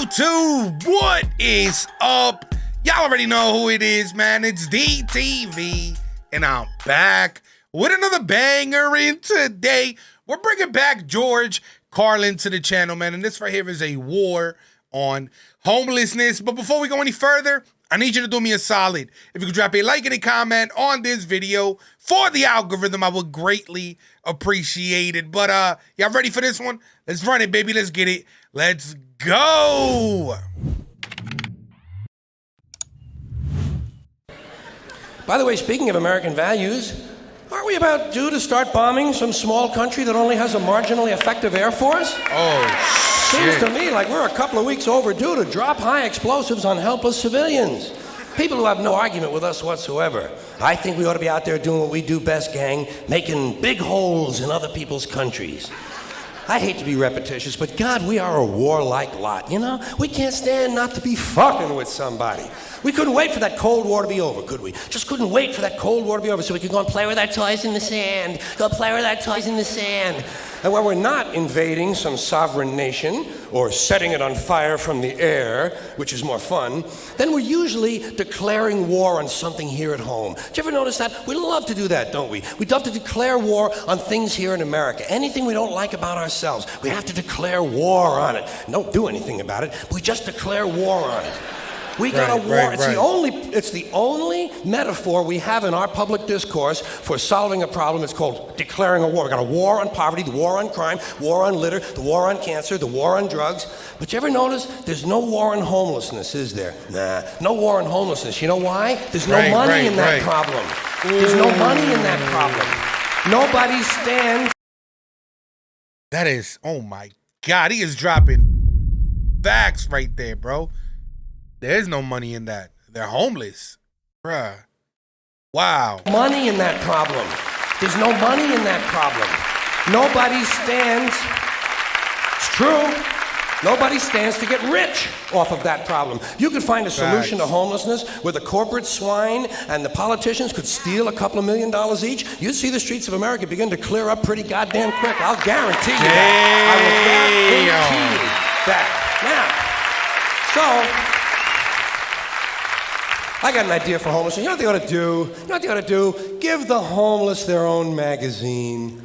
YouTube, what is up? Y'all already know who it is, man. It's DTV, and I'm back with another banger. And today, we're bringing back George Carlin to the channel, man. And this right here is a war on homelessness. But before we go any further, I need you to do me a solid. If you could drop a like and a comment on this video for the algorithm, I would greatly appreciate it. But y'all ready for this one? Let's run it, baby. Let's get it. Let's go. By the way, speaking of American values, aren't we about due to start bombing some small country that only has a marginally effective air force? Oh, shit. Seems to me like we're a couple of weeks overdue to drop high explosives on helpless civilians. People who have no argument with us whatsoever. I think we ought to be out there doing what we do best, gang, making big holes in other people's countries. I hate to be repetitious, but God, we are a warlike lot, you know? We can't stand not to be fucking with somebody. We couldn't wait for that Cold War to be over, could we? Just couldn't wait for that Cold War to be over so we could go and play with our toys in the sand. Go play with our toys in the sand. And when we're not invading some sovereign nation or setting it on fire from the air, which is more fun, then we're usually declaring war on something here at home. Do you ever notice that? We love to do that, don't we? We love to declare war on things here in America. Anything we don't like about ourselves, we have to declare war on it. Don't do anything about it. We just declare war on it. We got a war. It's the only metaphor we have in our public discourse for solving a problem. It's called declaring a war. We got a war on poverty, the war on crime, war on litter, the war on cancer, the war on drugs. But you ever notice there's no war on homelessness, is there? Nah, no war on homelessness. You know why? There's no money in that problem. There's no money in that problem. Nobody stands. That is, oh my God, he is dropping facts right there, bro. There's no money in that. They're homeless. Bruh. Wow. Money in that problem. There's no money in that problem. Nobody stands. It's true. Nobody stands to get rich off of that problem. You could find a solution to homelessness where the corporate swine and the politicians could steal a couple of $1 million each. You'd see the streets of America begin to clear up pretty goddamn quick. I'll guarantee you that. I will guarantee you that. Now, so I got an idea for homelessness. You know what they ought to do? You know what they ought to do? Give the homeless their own magazine.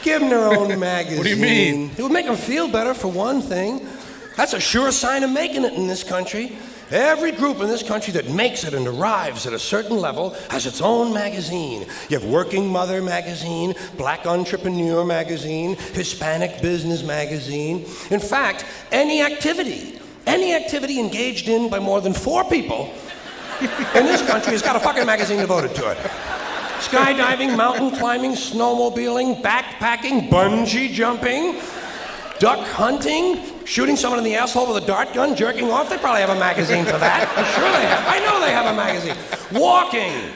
Give them their own magazine. What do you mean? It would make them feel better, for one thing. That's a sure sign of making it in this country. Every group in this country that makes it and arrives at a certain level has its own magazine. You have Working Mother magazine, Black Entrepreneur magazine, Hispanic Business magazine. In fact, any activity engaged in by more than 4 people in this country has got a fucking magazine devoted to it. Skydiving, mountain climbing, snowmobiling, backpacking, bungee jumping, duck hunting, shooting someone in the asshole with a dart gun, jerking off. They probably have a magazine for that. I'm sure they have. I know they have a magazine. Walking.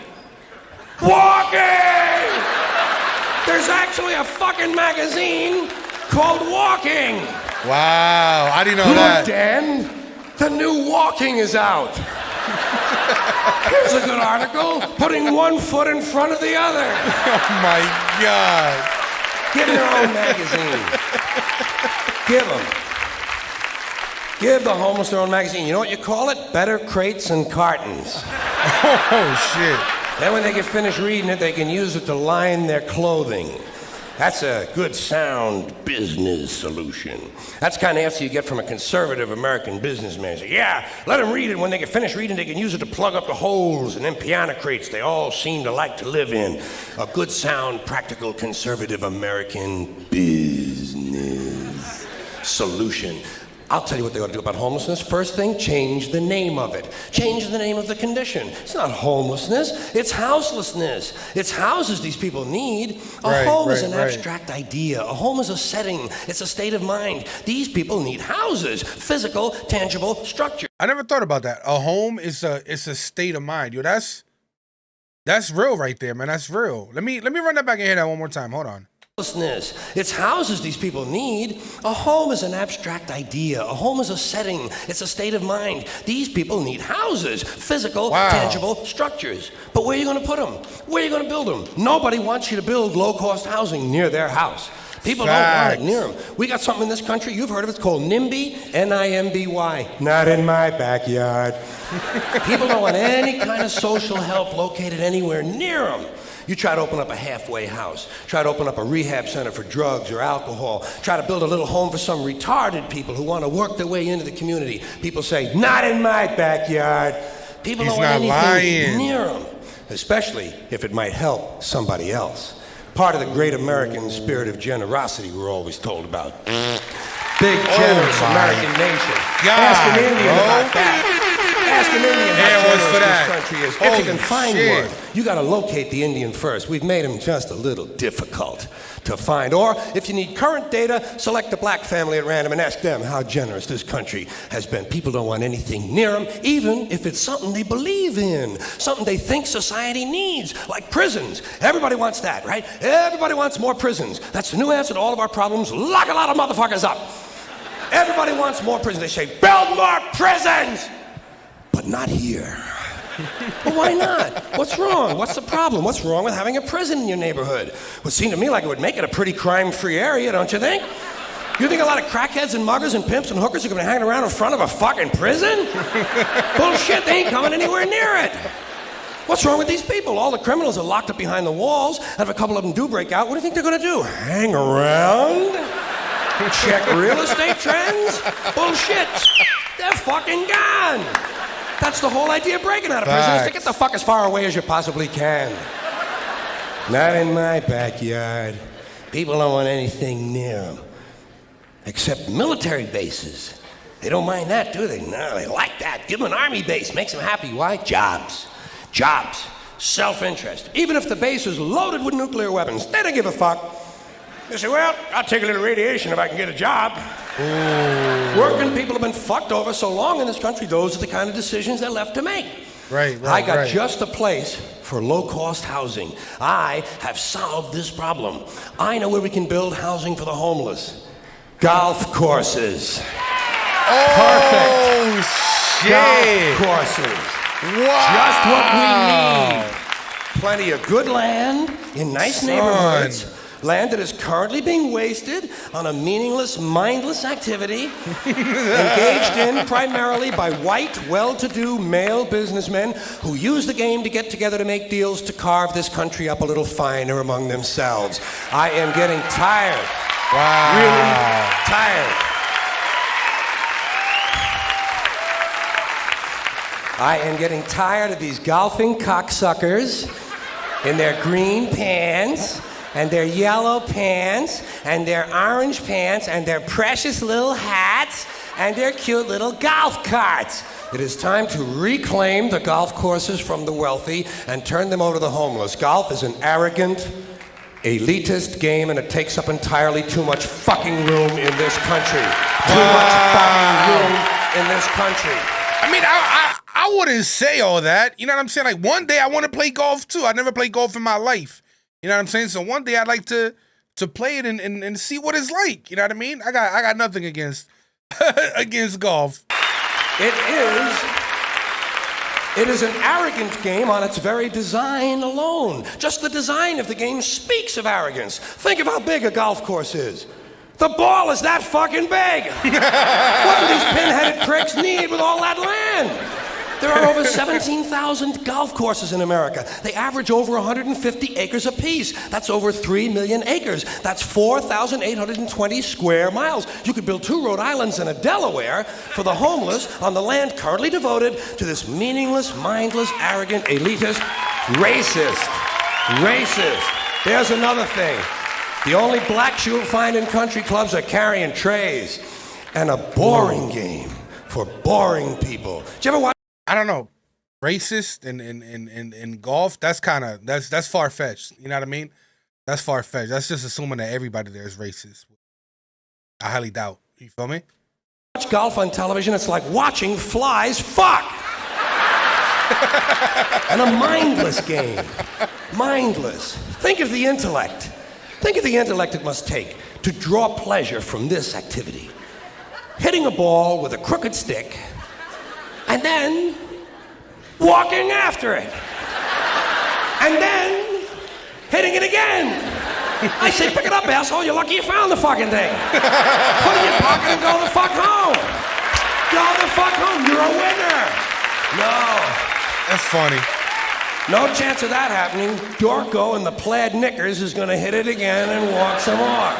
There's actually a fucking magazine called Walking. Wow, I didn't know that. Dan, the new Walking is out. Here's a good article, putting one foot in front of the other. Oh my God. Give them their own magazine. Give the homeless their own magazine. You know what you call it? Better Crates and Cartons. Oh shit. Then when they get finished reading it, they can use it to line their clothing. That's a good, sound business solution. That's the kind of answer you get from a conservative American businessman. Say, yeah, let them read it. When they get finished reading, they can use it to plug up the holes in them piano crates they all seem to like to live in. A good, sound, practical, conservative American business solution. I'll tell you what they ought to do about homelessness. First thing, change the name of it. Change the name of the condition. It's not homelessness, it's houselessness. It's houses these people need. A home is an abstract idea. A home is a setting. It's a state of mind. These people need houses, physical, tangible structure. I never thought about that. A home is a state of mind. Yo, that's real right there, man. That's real. Let me run that back and hear that one more time. Hold on. It's houses these people need. A home is an abstract idea. A home is a setting. It's a state of mind. These people need houses, physical, tangible structures. But where are you going to put them? Where are you going to build them? Nobody wants you to build low-cost housing near their house. People don't want it near them. We got something in this country, you've heard of it, it's called NIMBY, N-I-M-B-Y. Not in my backyard. People don't want any kind of social help located anywhere near them. You try to open up a halfway house, try to open up a rehab center for drugs or alcohol, try to build a little home for some retarded people who want to work their way into the community. People say, not in my backyard. People don't want anything near them, especially if it might help somebody else. Part of the great American spirit of generosity we're always told about. Big, generous American nation. Ask an Indian about that. Ask an Indian how generous this country is. If you can find one, you got to locate the Indian first. We've made him just a little difficult to find. Or if you need current data, select a black family at random and ask them how generous this country has been. People don't want anything near them, even if it's something they believe in, something they think society needs, like prisons. Everybody wants that, right? Everybody wants more prisons. That's the new answer to all of our problems. Lock a lot of motherfuckers up. Everybody wants more prisons. They say, build more prisons! But not here. Well, why not? What's wrong? What's the problem? What's wrong with having a prison in your neighborhood? It would seem to me like it would make it a pretty crime-free area, don't you think? You think a lot of crackheads and muggers and pimps and hookers are going to be hanging around in front of a fucking prison? Bullshit, they ain't coming anywhere near it. What's wrong with these people? All the criminals are locked up behind the walls, and if a couple of them do break out, what do you think they're going to do? Hang around? Check real estate trends? Bullshit. They're fucking gone. That's the whole idea of breaking out of prison, is to get the fuck as far away as you possibly can. Not in my backyard. People don't want anything near them. Except military bases. They don't mind that, do they? No, they like that. Give them an army base. Makes them happy. Why? Jobs. Jobs. Self-interest. Even if the base is loaded with nuclear weapons, they don't give a fuck. They say, well, I'll take a little radiation if I can get a job. Ooh. Working people have been fucked over so long in this country, those are the kind of decisions they're left to make. Right. I got just a place for low-cost housing. I have solved this problem. I know where we can build housing for the homeless. Golf courses. Oh, perfect. Shit. Golf courses. Wow. Just what we need. Plenty of good land in nice neighborhoods. Land that is currently being wasted on a meaningless, mindless activity engaged in primarily by white, well-to-do male businessmen who use the game to get together to make deals to carve this country up a little finer among themselves. I am getting tired. Wow. Really tired. I am getting tired of these golfing cocksuckers in their green pants and their yellow pants, and their orange pants, and their precious little hats, and their cute little golf carts. It is time to reclaim the golf courses from the wealthy and turn them over to the homeless. Golf is an arrogant, elitist game, and it takes up entirely too much fucking room in this country. Too much fucking room in this country. I mean, I wouldn't say all that. You know what I'm saying? Like, one day I want to play golf, too. I never played golf in my life. You know what I'm saying? So one day I'd like to play it and see what it's like. You know what I mean? I got nothing against against golf. It is an arrogant game on its very design alone. Just the design of the game speaks of arrogance. Think of how big a golf course is. The ball is that fucking big. What do these pinheaded pricks need with all that land? There are over 17,000 golf courses in America. They average over 150 acres apiece. That's over 3 million acres. That's 4,820 square miles. You could build 2 Rhode Islands and a Delaware for the homeless on the land currently devoted to this meaningless, mindless, arrogant, elitist, racist. There's another thing. The only blacks you'll find in country clubs are carrying trays. And a boring game for boring people. Did you ever watch? I don't know, racist in golf, that's far-fetched. You know what I mean? That's far-fetched. That's just assuming that everybody there is racist. I highly doubt. You feel me? Watch golf on television, it's like watching flies fuck. And a mindless game. Mindless. Think of the intellect. Think of the intellect it must take to draw pleasure from this activity. Hitting a ball with a crooked stick, and then walking after it. And then hitting it again. I say, pick it up, asshole. You're lucky you found the fucking thing. Put it in your pocket and go the fuck home. Go the fuck home. You're a winner. No. That's funny. No chance of that happening. Dorco in the plaid knickers is going to hit it again and walk some more.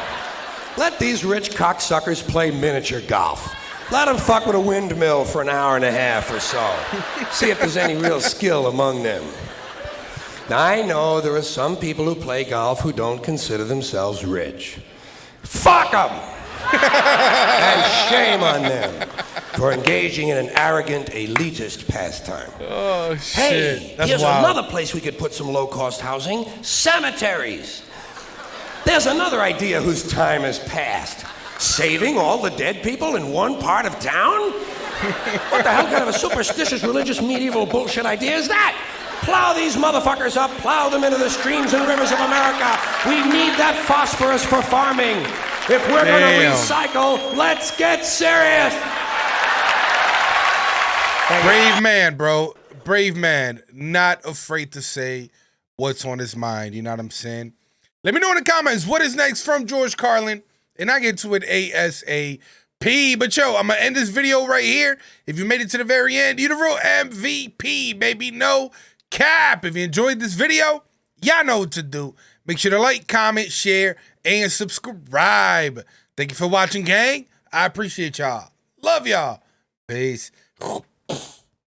Let these rich cocksuckers play miniature golf. Let them fuck with a windmill for an hour and a half or so. See if there's any real skill among them. Now, I know there are some people who play golf who don't consider themselves rich. Fuck them! And shame on them for engaging in an arrogant, elitist pastime. Oh, shit. Hey, That's here's wild. another place we could put some low-cost housing. Cemeteries. There's another idea whose time has passed. Saving all the dead people in one part of town? What the hell kind of a superstitious, religious, medieval bullshit idea is that? Plow these motherfuckers up, plow them into the streams and rivers of America. We need that phosphorus for farming. If we're going to recycle, let's get serious. Brave man, bro. Brave man. Not afraid to say what's on his mind. You know what I'm saying? Let me know in the comments what is next from George Carlin, and I get to it ASAP. But yo, I'm going to end this video right here. If you made it to the very end, you're the real MVP, baby. No cap. If you enjoyed this video, y'all know what to do. Make sure to like, comment, share, and subscribe. Thank you for watching, gang. I appreciate y'all. Love y'all. Peace.